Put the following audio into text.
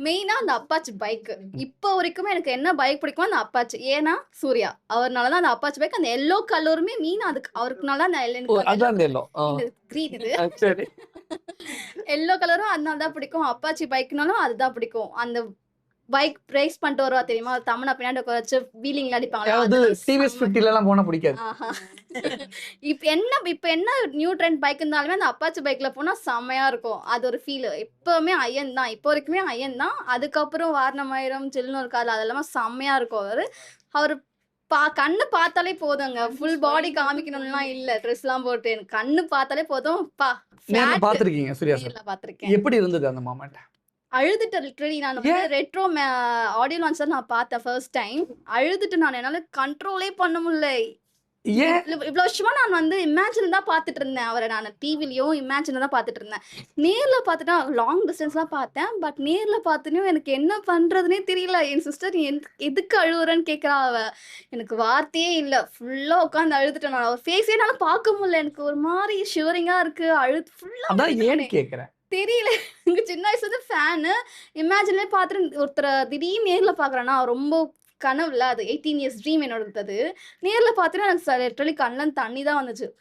மெயினா அந்த Apache bike. இப்போ வரைக்குமே எனக்கு என்ன பைக் பிடிக்குமோ அந்த அப்பாச்சி. ஏன்னா சூர்யா. அவர்னால தான் அந்த அப்பாச்சி பைக் அந்த எல்லோ கலருமே மெயின் அதுக்கு அவருக்குனால தான் அந்த ஓ! எனக்கு அந்த அதான் அந்த எல்லோ. இல்ல கிரீன் இது. சரி. எல்லோ கலரும் அதனால தான் பிடிக்கும். அப்பாச்சி பைக்னாலும் அதுதான் பிடிக்கும். அந்த பைக் ரேஸ் பண்ணிட்டு வருவா தெரியுமா? தமன்னா பின்னாடி உட்கார வச்சு வீலிங்ல அடிப்பாங்களா? அதாவது அதெல்லாம் டிவிஎஸ் செம்ம. 50லலாம் போனா பிடிக்காது. ஆஹா. இப்ப என்ன நியூ ட்ரெண்ட் பைக் இருந்தாலுமே அந்த அப்பாச்சி பைக்ல போனா செம்மையா இருக்கும். அது ஒரு ஃபீல். எப்பவுமே அயன் தான். இப்போ வரைக்குமே அயன் தான். அதுக்கப்புறம் வாரணமாயிரம், சில்லுன்னு ஒரு காதல் அதெல்லாம் செம்மையா இருக்கும் அவரு. அவரு கண்ணு பார்த்தாலே போதுங்க. ஃபுல் பாடி காமிக்கணும்லாம் இல்ல. ட்ரெஸ்லாம் போட்டு. எனக்கு கண்ணு பார்த்தாலே போதும். நேர்ல ஃபிளாட். பார்த்திருக்கீங்க சூர்யா சார். நேர்ல பார்த்திருக்கேன். எப்படி இருந்தது அந்த மொமெண்ட்? அழுதுட்டேன் லிட்டரலி. நான் வந்து ஏன்? ரெட்ரோ ஆடியோ லான்ச்ல நான் பார்த்தேன் ஃபர்ஸ்ட் டைம். அழுதுட்டு நான் என்னால கண்ட்ரோலே பண்ண முடியல. ஏன்? இவ்வளவு வருஷமா நான் வந்து இமேஜின் தான் பார்த்துட்டு இருந்தேன் அவரை. நான் டிவிலயும் இமேஜின் தான் பார்த்துட்டு இருந்தேன். நேர்ல பார்த்துட்டா லாங் டிஸ்டன்ஸ்லாம் பார்த்தேன். பட் நேர்ல பார்த்துனும் எனக்கு என்ன பண்றதுனே தெரியல. என் சிஸ்டர் எதுக்கு அழுவுறன்னு கேட்கறா அவ. எனக்கு வார்த்தையே இல்ல. ஃபுல்லா உட்காந்து அழுதுட்டேன் நான். அவர் ஃபேஸே என்னால பார்க்க முடியல. எனக்கு ஒரு மாதிரி ஷிவரிங்கா இருக்கு. ஃபுல்லா அதான் ஏன்னு அழுதுட்டேன். கேக்குறேன். தெரியல. எனக்கு சின்ன வயசுல இருந்து ஃபேனு. இமேஜின்லயே பார்த்துட்டு ஒருத்தர திடீர்னு நேர்ல பார்க்குறேன்னா ரொம்ப கனவுல அது 18 இயர்ஸ் ட்ரீம் என்னோடது அது. நேர்ல பார்த்தேன்னா எனக்கு லிட்டரலி கண்ணுல தண்ணி தான் வந்துச்சு.